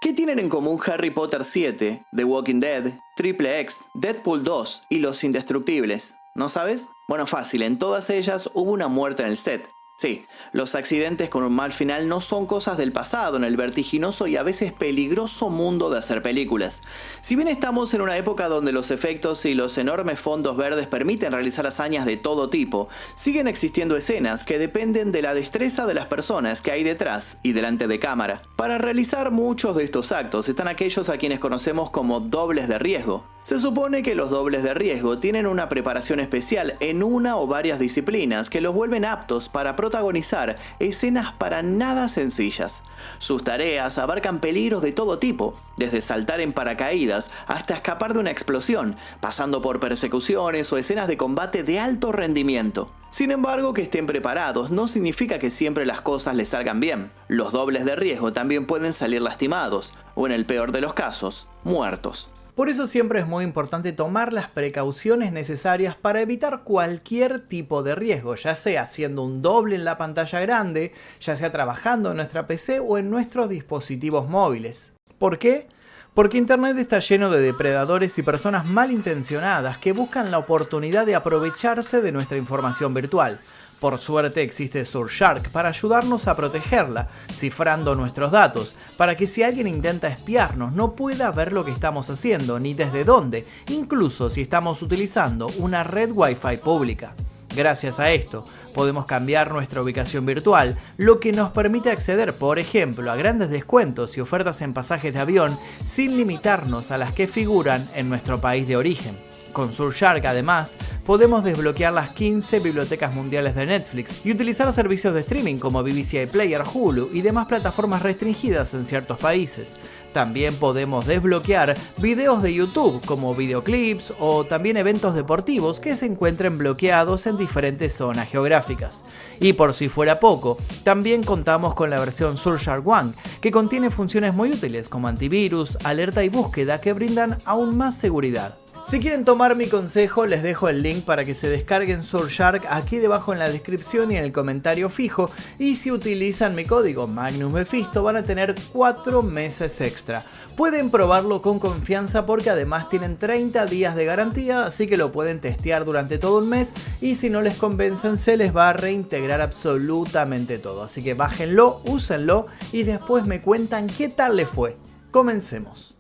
¿Qué tienen en común Harry Potter 7, The Walking Dead, Triple X, Deadpool 2 y Los Indestructibles? ¿No sabes? Bueno, fácil, en todas ellas hubo una muerte en el set. Sí, los accidentes con un mal final no son cosas del pasado en el vertiginoso y a veces peligroso mundo de hacer películas. Si bien estamos en una época donde los efectos y los enormes fondos verdes permiten realizar hazañas de todo tipo, siguen existiendo escenas que dependen de la destreza de las personas que hay detrás y delante de cámara. Para realizar muchos de estos actos están aquellos a quienes conocemos como dobles de riesgo. Se supone que los dobles de riesgo tienen una preparación especial en una o varias disciplinas que los vuelven aptos para protagonizar escenas para nada sencillas. Sus tareas abarcan peligros de todo tipo, desde saltar en paracaídas hasta escapar de una explosión, pasando por persecuciones o escenas de combate de alto rendimiento. Sin embargo, que estén preparados no significa que siempre las cosas les salgan bien. Los dobles de riesgo también pueden salir lastimados, o en el peor de los casos, muertos. Por eso siempre es muy importante tomar las precauciones necesarias para evitar cualquier tipo de riesgo, ya sea haciendo un doble en la pantalla grande, ya sea trabajando en nuestra PC o en nuestros dispositivos móviles. ¿Por qué? Porque Internet está lleno de depredadores y personas malintencionadas que buscan la oportunidad de aprovecharse de nuestra información virtual. Por suerte existe Surfshark para ayudarnos a protegerla, cifrando nuestros datos, para que si alguien intenta espiarnos no pueda ver lo que estamos haciendo ni desde dónde, incluso si estamos utilizando una red Wi-Fi pública. Gracias a esto, podemos cambiar nuestra ubicación virtual, lo que nos permite acceder, por ejemplo, a grandes descuentos y ofertas en pasajes de avión sin limitarnos a las que figuran en nuestro país de origen. Con Surfshark, además, podemos desbloquear las 15 bibliotecas mundiales de Netflix y utilizar servicios de streaming como BBC iPlayer, Hulu y demás plataformas restringidas en ciertos países. También podemos desbloquear videos de YouTube como videoclips o también eventos deportivos que se encuentren bloqueados en diferentes zonas geográficas. Y por si fuera poco, también contamos con la versión Surfshark One, que contiene funciones muy útiles como antivirus, alerta y búsqueda que brindan aún más seguridad. Si quieren tomar mi consejo, les dejo el link para que se descarguen Surfshark aquí debajo en la descripción y en el comentario fijo, y si utilizan mi código MagnusMephisto van a tener 4 meses extra. Pueden probarlo con confianza porque además tienen 30 días de garantía, así que lo pueden testear durante todo un mes y si no les convencen se les va a reintegrar absolutamente todo. Así que bájenlo, úsenlo y después me cuentan qué tal les fue. Comencemos.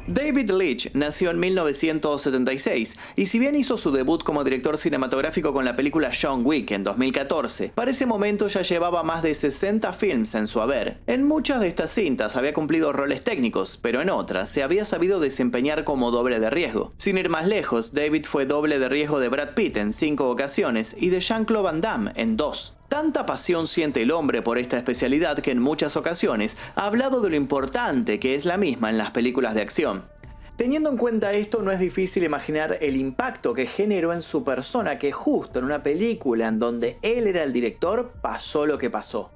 David Leitch nació en 1976 y si bien hizo su debut como director cinematográfico con la película John Wick en 2014, para ese momento ya llevaba más de 60 films en su haber. En muchas de estas cintas había cumplido roles técnicos, pero en otras se había sabido desempeñar como doble de riesgo. Sin ir más lejos, David fue doble de riesgo de Brad Pitt en 5 ocasiones y de Jean-Claude Van Damme en 2. Tanta pasión siente el hombre por esta especialidad que en muchas ocasiones ha hablado de lo importante que es la misma en las películas de acción. Teniendo en cuenta esto, no es difícil imaginar el impacto que generó en su persona que justo en una película en donde él era el director pasó lo que pasó.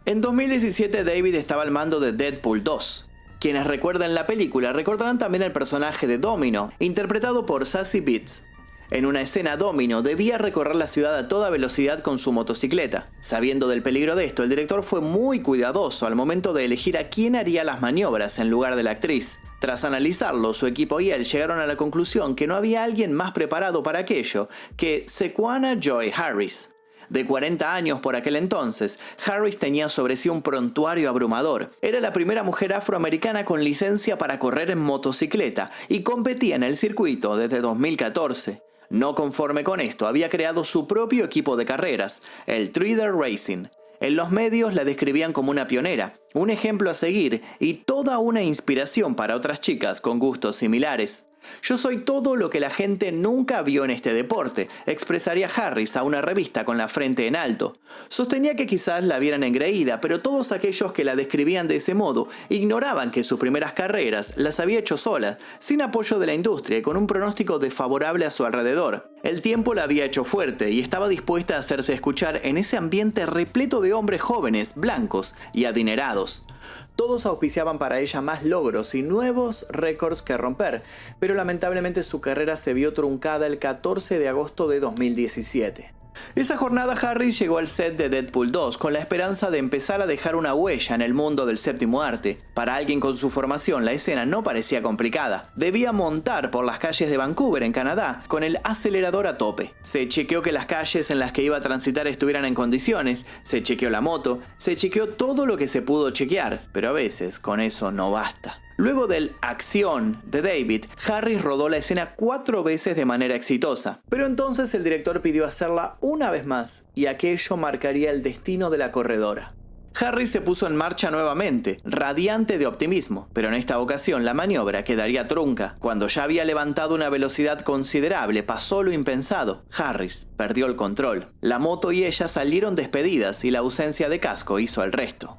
En 2017 David estaba al mando de Deadpool 2. Quienes recuerdan la película recordarán también el personaje de Domino, interpretado por Zazie Beetz. En una escena, Domino debía recorrer la ciudad a toda velocidad con su motocicleta. Sabiendo del peligro de esto, el director fue muy cuidadoso al momento de elegir a quién haría las maniobras en lugar de la actriz. Tras analizarlo, su equipo y él llegaron a la conclusión que no había alguien más preparado para aquello que Sequana Joy Harris. De 40 años por aquel entonces, Harris tenía sobre sí un prontuario abrumador. Era la primera mujer afroamericana con licencia para correr en motocicleta y competía en el circuito desde 2014. No conforme con esto, había creado su propio equipo de carreras, el Thriller Racing. En los medios la describían como una pionera, un ejemplo a seguir y toda una inspiración para otras chicas con gustos similares. Yo soy todo lo que la gente nunca vio en este deporte, expresaría Harris a una revista con la frente en alto. Sostenía que quizás la vieran engreída, pero todos aquellos que la describían de ese modo ignoraban que sus primeras carreras las había hecho sola, sin apoyo de la industria y con un pronóstico desfavorable a su alrededor. El tiempo la había hecho fuerte y estaba dispuesta a hacerse escuchar en ese ambiente repleto de hombres jóvenes, blancos y adinerados. Todos auspiciaban para ella más logros y nuevos récords que romper, pero lamentablemente su carrera se vio truncada el 14 de agosto de 2017. Esa jornada Harris llegó al set de Deadpool 2 con la esperanza de empezar a dejar una huella en el mundo del séptimo arte. Para alguien con su formación, la escena no parecía complicada. Debía montar por las calles de Vancouver, en Canadá, con el acelerador a tope. Se chequeó que las calles en las que iba a transitar estuvieran en condiciones, se chequeó la moto, se chequeó todo lo que se pudo chequear, pero a veces con eso no basta. Luego del acción de David, Harris rodó la escena 4 veces de manera exitosa, pero entonces el director pidió hacerla una vez más, y aquello marcaría el destino de la corredora. Harris se puso en marcha nuevamente, radiante de optimismo, pero en esta ocasión la maniobra quedaría trunca. Cuando ya había levantado una velocidad considerable, pasó lo impensado. Harris perdió el control. La moto y ella salieron despedidas y la ausencia de casco hizo el resto.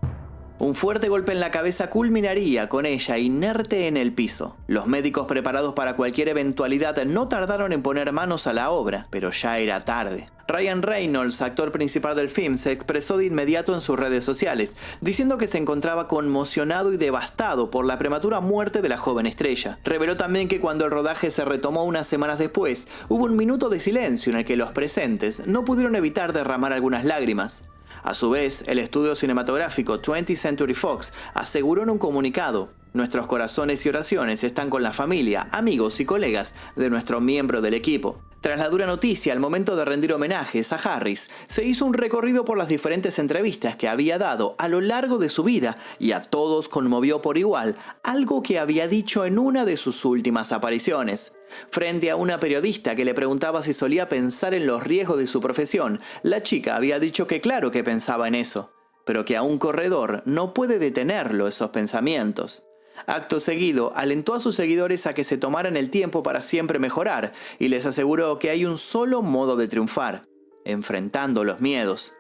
Un fuerte golpe en la cabeza culminaría con ella inerte en el piso. Los médicos preparados para cualquier eventualidad no tardaron en poner manos a la obra, pero ya era tarde. Ryan Reynolds, actor principal del film, se expresó de inmediato en sus redes sociales, diciendo que se encontraba conmocionado y devastado por la prematura muerte de la joven estrella. Reveló también que cuando el rodaje se retomó unas semanas después, hubo un minuto de silencio en el que los presentes no pudieron evitar derramar algunas lágrimas. A su vez, el estudio cinematográfico 20th Century Fox aseguró en un comunicado: nuestros corazones y oraciones están con la familia, amigos y colegas de nuestro miembro del equipo. Tras la dura noticia, al momento de rendir homenajes a Harris, se hizo un recorrido por las diferentes entrevistas que había dado a lo largo de su vida y a todos conmovió por igual algo que había dicho en una de sus últimas apariciones. Frente a una periodista que le preguntaba si solía pensar en los riesgos de su profesión, la chica había dicho que claro que pensaba en eso, pero que a un corredor no puede detenerlo esos pensamientos. Acto seguido, alentó a sus seguidores a que se tomaran el tiempo para siempre mejorar y les aseguró que hay un solo modo de triunfar: enfrentando los miedos.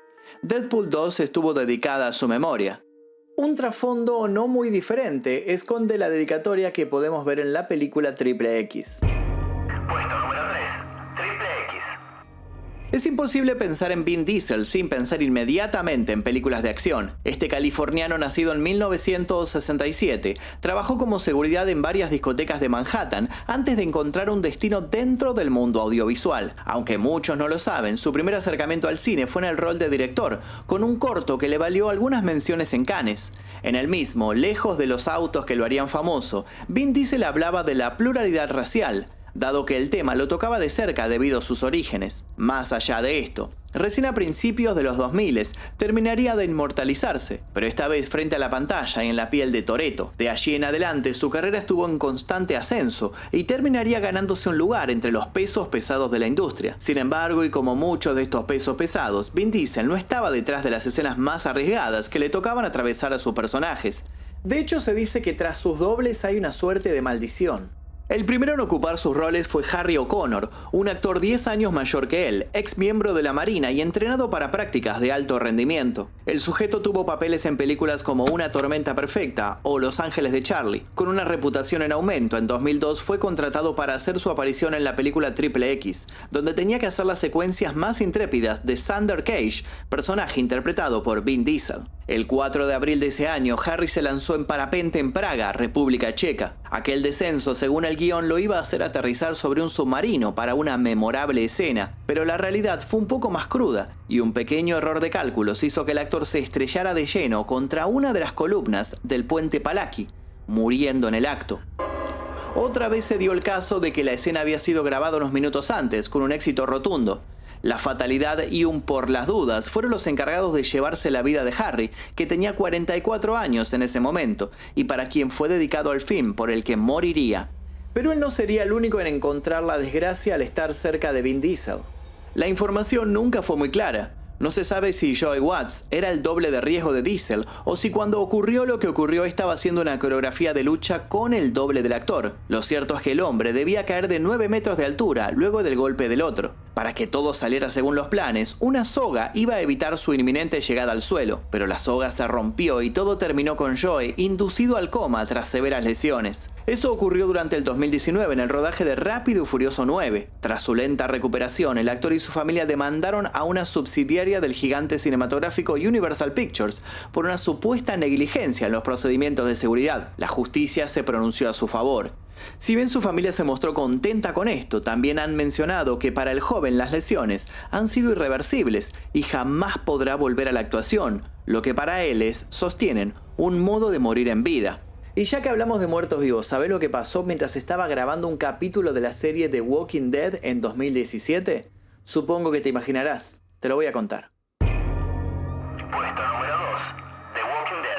Deadpool 2 estuvo dedicada a su memoria. Un trasfondo no muy diferente esconde la dedicatoria que podemos ver en la película Triple X. Puesto número 3. Triple X. Es imposible pensar en Vin Diesel sin pensar inmediatamente en películas de acción. Este californiano, nacido en 1967, trabajó como seguridad en varias discotecas de Manhattan antes de encontrar un destino dentro del mundo audiovisual. Aunque muchos no lo saben, su primer acercamiento al cine fue en el rol de director, con un corto que le valió algunas menciones en Cannes. En el mismo, lejos de los autos que lo harían famoso, Vin Diesel hablaba de la pluralidad racial, dado que el tema lo tocaba de cerca debido a sus orígenes. Más allá de esto, recién a principios de los 2000 terminaría de inmortalizarse, pero esta vez frente a la pantalla y en la piel de Toretto. De allí en adelante su carrera estuvo en constante ascenso y terminaría ganándose un lugar entre los pesos pesados de la industria. Sin embargo, y como muchos de estos pesos pesados, Vin Diesel no estaba detrás de las escenas más arriesgadas que le tocaban atravesar a sus personajes. De hecho, se dice que tras sus dobles hay una suerte de maldición. El primero en ocupar sus roles fue Harry O'Connor, un actor 10 años mayor que él, ex miembro de la Marina y entrenado para prácticas de alto rendimiento. El sujeto tuvo papeles en películas como Una tormenta perfecta o Los ángeles de Charlie. Con una reputación en aumento, en 2002 fue contratado para hacer su aparición en la película Triple X, donde tenía que hacer las secuencias más intrépidas de Xander Cage, personaje interpretado por Vin Diesel. El 4 de abril de ese año, Harry se lanzó en parapente en Praga, República Checa. Aquel descenso, según el guión, lo iba a hacer aterrizar sobre un submarino para una memorable escena, pero la realidad fue un poco más cruda, y un pequeño error de cálculos hizo que el actor se estrellara de lleno contra una de las columnas del puente Palaki, muriendo en el acto. Otra vez se dio el caso de que la escena había sido grabada unos minutos antes, con un éxito rotundo. La fatalidad y un por las dudas fueron los encargados de llevarse la vida de Harry, que tenía 44 años en ese momento, y para quien fue dedicado el film por el que moriría. Pero él no sería el único en encontrar la desgracia al estar cerca de Vin Diesel. La información nunca fue muy clara. No se sabe si Joey Watts era el doble de riesgo de Diesel o si cuando ocurrió lo que ocurrió estaba haciendo una coreografía de lucha con el doble del actor. Lo cierto es que el hombre debía caer de 9 metros de altura luego del golpe del otro. Para que todo saliera según los planes, una soga iba a evitar su inminente llegada al suelo, pero la soga se rompió y todo terminó con Joe inducido al coma tras severas lesiones. Eso ocurrió durante el 2019 en el rodaje de Rápido y Furioso 9. Tras su lenta recuperación, el actor y su familia demandaron a una subsidiaria del gigante cinematográfico Universal Pictures por una supuesta negligencia en los procedimientos de seguridad. La justicia se pronunció a su favor. Si bien su familia se mostró contenta con esto, también han mencionado que para el joven las lesiones han sido irreversibles y jamás podrá volver a la actuación, lo que para él es, sostienen, un modo de morir en vida. Y ya que hablamos de muertos vivos, ¿sabés lo que pasó mientras estaba grabando un capítulo de la serie The Walking Dead en 2017? Supongo que te imaginarás, te lo voy a contar. Puesto número 2. The Walking Dead.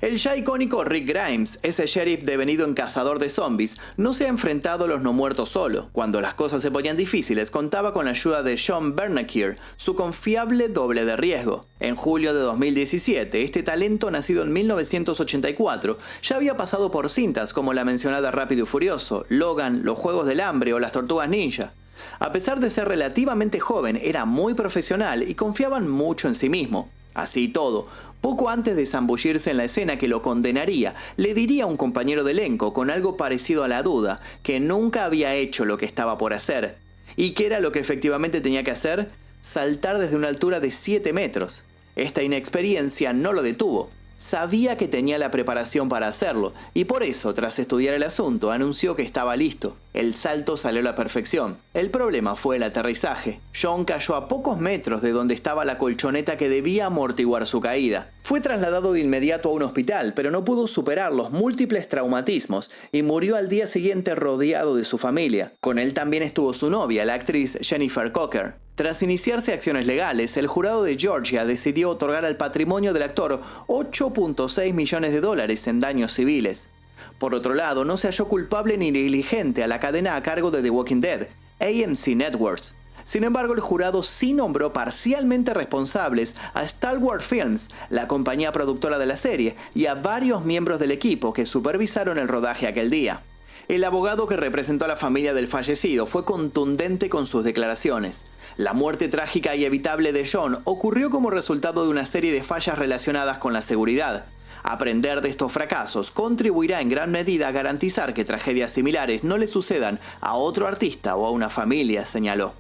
El ya icónico Rick Grimes, ese sheriff devenido en cazador de zombies, no se ha enfrentado a los no muertos solo. Cuando las cosas se ponían difíciles, contaba con la ayuda de Sean Bernacchi, su confiable doble de riesgo. En julio de 2017, este talento nacido en 1984 ya había pasado por cintas como la mencionada Rápido y Furioso, Logan, Los Juegos del Hambre o Las Tortugas Ninja. A pesar de ser relativamente joven, era muy profesional y confiaban mucho en sí mismo. Así y todo, poco antes de zambullirse en la escena que lo condenaría, le diría a un compañero de elenco con algo parecido a la duda, que nunca había hecho lo que estaba por hacer. ¿Y qué era lo que efectivamente tenía que hacer? Saltar desde una altura de 7 metros. Esta inexperiencia no lo detuvo. Sabía que tenía la preparación para hacerlo, y por eso, tras estudiar el asunto, anunció que estaba listo. El salto salió a la perfección. El problema fue el aterrizaje. John cayó a pocos metros de donde estaba la colchoneta que debía amortiguar su caída. Fue trasladado de inmediato a un hospital, pero no pudo superar los múltiples traumatismos y murió al día siguiente rodeado de su familia. Con él también estuvo su novia, la actriz Jennifer Cocker. Tras iniciarse acciones legales, el jurado de Georgia decidió otorgar al patrimonio del actor $8.6 millones en daños civiles. Por otro lado, no se halló culpable ni negligente a la cadena a cargo de The Walking Dead, AMC Networks. Sin embargo, el jurado sí nombró parcialmente responsables a Star Wars Films, la compañía productora de la serie, y a varios miembros del equipo que supervisaron el rodaje aquel día. El abogado que representó a la familia del fallecido fue contundente con sus declaraciones. La muerte trágica y evitable de John ocurrió como resultado de una serie de fallas relacionadas con la seguridad. Aprender de estos fracasos contribuirá en gran medida a garantizar que tragedias similares no le sucedan a otro artista o a una familia, señaló.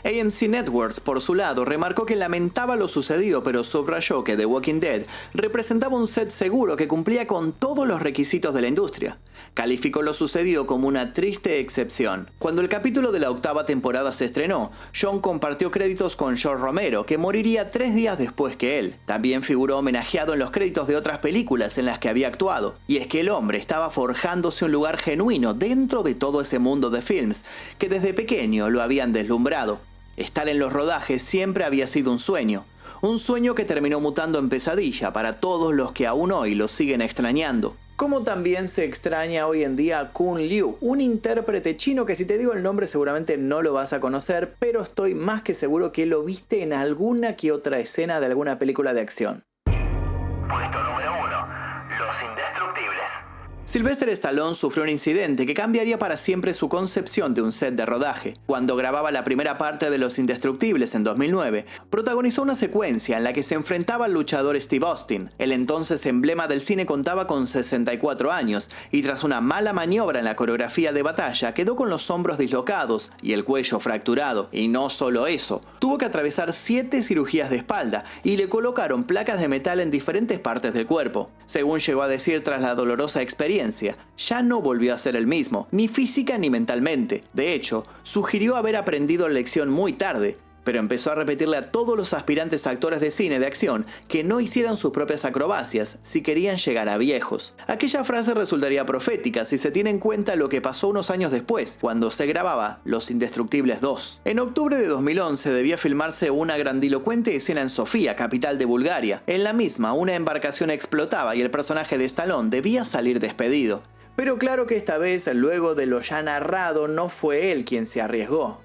AMC Networks, por su lado, remarcó que lamentaba lo sucedido, pero subrayó que The Walking Dead representaba un set seguro que cumplía con todos los requisitos de la industria. Calificó lo sucedido como una triste excepción. Cuando el capítulo de la 8ª temporada se estrenó, John compartió créditos con George Romero, que moriría 3 días después que él. También figuró homenajeado en los créditos de otras películas en las que había actuado. Y es que el hombre estaba forjándose un lugar genuino dentro de todo ese mundo de films, que desde pequeño lo habían deslumbrado. Estar en los rodajes siempre había sido un sueño que terminó mutando en pesadilla para todos los que aún hoy lo siguen extrañando. Como también se extraña hoy en día a Kun Liu, un intérprete chino que si te digo el nombre seguramente no lo vas a conocer, pero estoy más que seguro que lo viste en alguna que otra escena de alguna película de acción. Puesto número 1. Los Indestructibles. Sylvester Stallone sufrió un incidente que cambiaría para siempre su concepción de un set de rodaje. Cuando grababa la primera parte de Los Indestructibles en 2009, protagonizó una secuencia en la que se enfrentaba al luchador Steve Austin. El entonces emblema del cine contaba con 64 años y tras una mala maniobra en la coreografía de batalla quedó con los hombros dislocados y el cuello fracturado. Y no solo eso, tuvo que atravesar 7 cirugías de espalda y le colocaron placas de metal en diferentes partes del cuerpo. Según llegó a decir tras la dolorosa experiencia, ya no volvió a ser el mismo, ni física ni mentalmente. De hecho, sugirió haber aprendido la lección muy tarde, pero empezó a repetirle a todos los aspirantes actores de cine de acción que no hicieran sus propias acrobacias si querían llegar a viejos. Aquella frase resultaría profética si se tiene en cuenta lo que pasó unos años después, cuando se grababa Los Indestructibles 2. En octubre de 2011 debía filmarse una grandilocuente escena en Sofía, capital de Bulgaria. En la misma, una embarcación explotaba y el personaje de Stallone debía salir despedido. Pero claro que esta vez, luego de lo ya narrado, no fue él quien se arriesgó.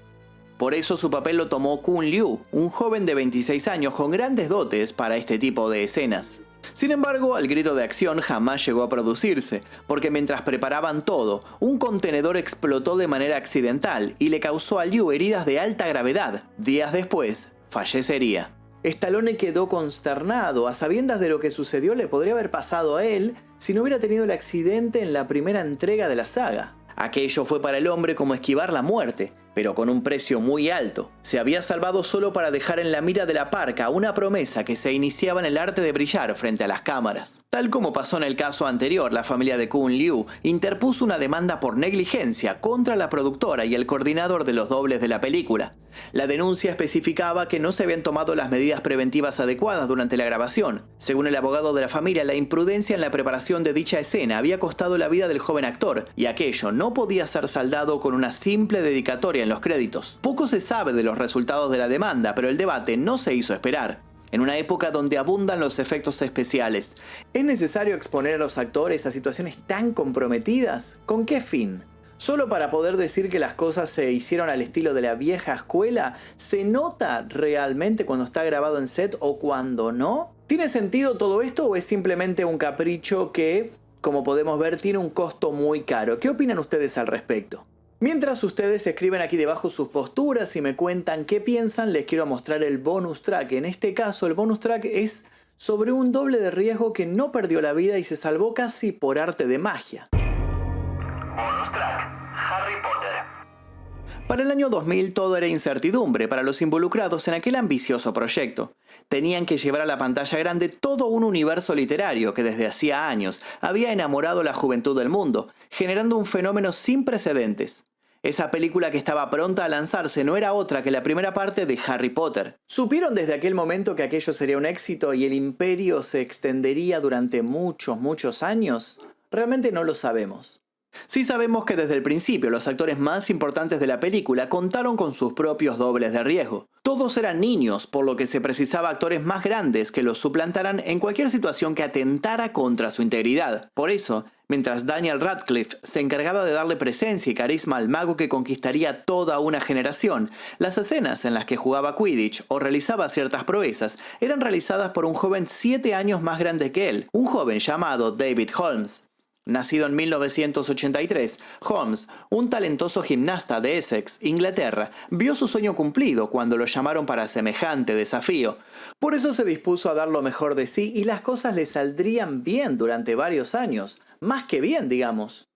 Por eso su papel lo tomó Kun Liu, un joven de 26 años con grandes dotes para este tipo de escenas. Sin embargo, el grito de acción jamás llegó a producirse, porque mientras preparaban todo, un contenedor explotó de manera accidental y le causó a Liu heridas de alta gravedad. Días después, fallecería. Stallone quedó consternado. A sabiendas de lo que sucedió, le podría haber pasado a él si no hubiera tenido el accidente en la primera entrega de la saga. Aquello fue para el hombre como esquivar la muerte, pero con un precio muy alto. Se había salvado solo para dejar en la mira de la parca una promesa que se iniciaba en el arte de brillar frente a las cámaras. Tal como pasó en el caso anterior, la familia de Kun Liu interpuso una demanda por negligencia contra la productora y el coordinador de los dobles de la película. La denuncia especificaba que no se habían tomado las medidas preventivas adecuadas durante la grabación. Según el abogado de la familia, la imprudencia en la preparación de dicha escena había costado la vida del joven actor, y aquello no podía ser saldado con una simple dedicatoria en los créditos. Poco se sabe de los resultados de la demanda, pero el debate no se hizo esperar. En una época donde abundan los efectos especiales, ¿es necesario exponer a los actores a situaciones tan comprometidas? ¿Con qué fin? ¿Solo para poder decir que las cosas se hicieron al estilo de la vieja escuela? ¿Se nota realmente cuando está grabado en set o cuando no? ¿Tiene sentido todo esto o es simplemente un capricho que, como podemos ver, tiene un costo muy caro? ¿Qué opinan ustedes al respecto? Mientras ustedes escriben aquí debajo sus posturas y me cuentan qué piensan, les quiero mostrar el bonus track. En este caso, el bonus track es sobre un doble de riesgo que no perdió la vida y se salvó casi por arte de magia. Bonus track, Harry Potter. Para el año 2000 todo era incertidumbre para los involucrados en aquel ambicioso proyecto. Tenían que llevar a la pantalla grande todo un universo literario que desde hacía años había enamorado a la juventud del mundo, generando un fenómeno sin precedentes. Esa película que estaba pronta a lanzarse no era otra que la primera parte de Harry Potter. ¿Supieron desde aquel momento que aquello sería un éxito y el imperio se extendería durante muchos años? Realmente no lo sabemos. Sí sabemos que desde el principio los actores más importantes de la película contaron con sus propios dobles de riesgo. Todos eran niños, por lo que se precisaba actores más grandes que los suplantaran en cualquier situación que atentara contra su integridad. Por eso, mientras Daniel Radcliffe se encargaba de darle presencia y carisma al mago que conquistaría toda una generación, las escenas en las que jugaba Quidditch o realizaba ciertas proezas eran realizadas por un joven 7 años más grande que él, un joven llamado David Holmes. Nacido en 1983, Holmes, un talentoso gimnasta de Essex, Inglaterra, vio su sueño cumplido cuando lo llamaron para semejante desafío. Por eso se dispuso a dar lo mejor de sí y las cosas le saldrían bien durante varios años, más que bien, digamos,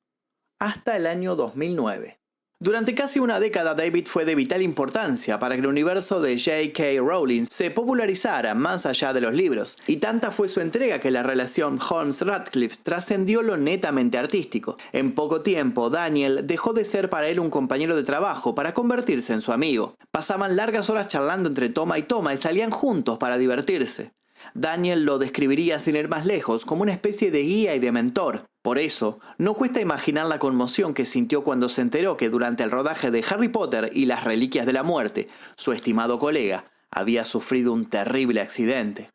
hasta el año 2009. Durante casi una década, David fue de vital importancia para que el universo de J.K. Rowling se popularizara más allá de los libros, y tanta fue su entrega que la relación Holmes-Radcliffe trascendió lo netamente artístico. En poco tiempo, Daniel dejó de ser para él un compañero de trabajo para convertirse en su amigo. Pasaban largas horas charlando entre toma y toma y salían juntos para divertirse. Daniel lo describiría sin ir más lejos como una especie de guía y de mentor. Por eso, no cuesta imaginar la conmoción que sintió cuando se enteró que durante el rodaje de Harry Potter y las Reliquias de la Muerte, su estimado colega había sufrido un terrible accidente.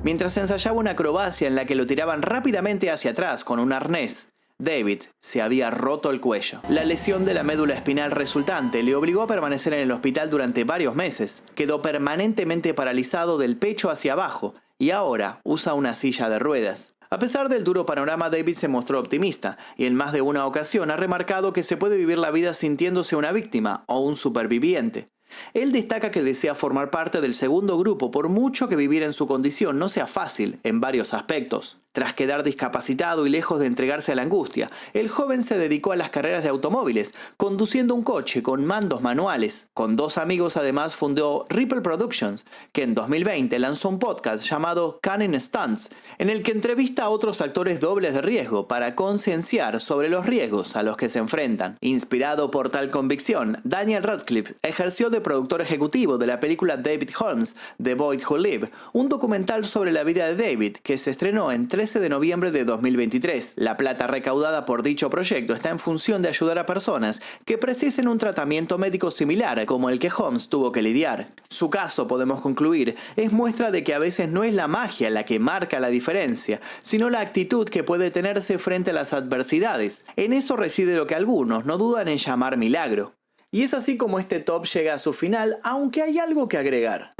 Mientras ensayaba una acrobacia en la que lo tiraban rápidamente hacia atrás con un arnés, David se había roto el cuello. La lesión de la médula espinal resultante le obligó a permanecer en el hospital durante varios meses. Quedó permanentemente paralizado del pecho hacia abajo y ahora usa una silla de ruedas. A pesar del duro panorama, David se mostró optimista y en más de una ocasión ha remarcado que se puede vivir la vida sintiéndose una víctima o un superviviente. Él destaca que desea formar parte del segundo grupo por mucho que vivir en su condición no sea fácil en varios aspectos. Tras quedar discapacitado y lejos de entregarse a la angustia, el joven se dedicó a las carreras de automóviles, conduciendo un coche con mandos manuales. Con 2 amigos además fundó Ripple Productions, que en 2020 lanzó un podcast llamado Cunning Stunts, en el que entrevista a otros actores dobles de riesgo para concienciar sobre los riesgos a los que se enfrentan. Inspirado por tal convicción, Daniel Radcliffe ejerció de productor ejecutivo de la película David Holmes, The Boy Who Lived, un documental sobre la vida de David que se estrenó en 13 de noviembre de 2023. La plata recaudada por dicho proyecto está en función de ayudar a personas que precisen un tratamiento médico similar como el que Holmes tuvo que lidiar. Su caso, podemos concluir, es muestra de que a veces no es la magia la que marca la diferencia, sino la actitud que puede tenerse frente a las adversidades. En eso reside lo que algunos no dudan en llamar milagro. Y es así como este top llega a su final, aunque hay algo que agregar.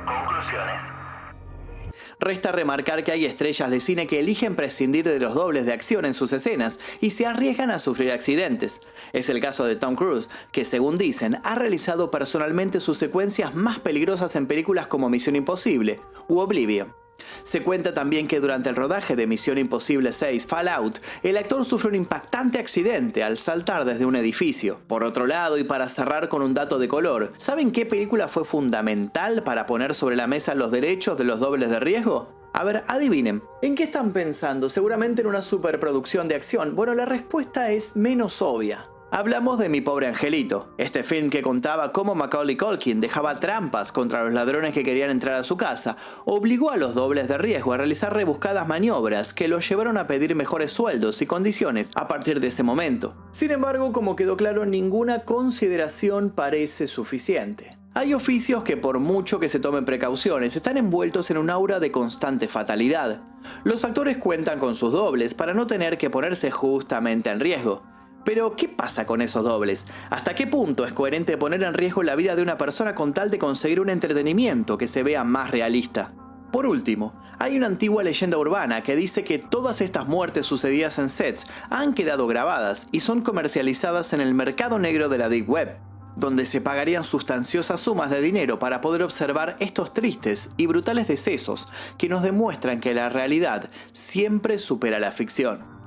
Conclusiones. Resta remarcar que hay estrellas de cine que eligen prescindir de los dobles de acción en sus escenas y se arriesgan a sufrir accidentes. Es el caso de Tom Cruise, que según dicen, ha realizado personalmente sus secuencias más peligrosas en películas como Misión Imposible u Oblivion. Se cuenta también que durante el rodaje de Misión Imposible 6 Fallout, el actor sufrió un impactante accidente al saltar desde un edificio. Por otro lado, y para cerrar con un dato de color, ¿saben qué película fue fundamental para poner sobre la mesa los derechos de los dobles de riesgo? A ver, adivinen. ¿En qué están pensando? Seguramente en una superproducción de acción. Bueno, la respuesta es menos obvia. Hablamos de Mi pobre angelito, este film que contaba cómo Macaulay Culkin dejaba trampas contra los ladrones que querían entrar a su casa, obligó a los dobles de riesgo a realizar rebuscadas maniobras que los llevaron a pedir mejores sueldos y condiciones a partir de ese momento. Sin embargo, como quedó claro, ninguna consideración parece suficiente. Hay oficios que por mucho que se tomen precauciones, están envueltos en un aura de constante fatalidad. Los actores cuentan con sus dobles para no tener que ponerse justamente en riesgo. Pero, ¿qué pasa con esos dobles? ¿Hasta qué punto es coherente poner en riesgo la vida de una persona con tal de conseguir un entretenimiento que se vea más realista? Por último, hay una antigua leyenda urbana que dice que todas estas muertes sucedidas en sets han quedado grabadas y son comercializadas en el mercado negro de la Deep Web, donde se pagarían sustanciosas sumas de dinero para poder observar estos tristes y brutales decesos que nos demuestran que la realidad siempre supera la ficción.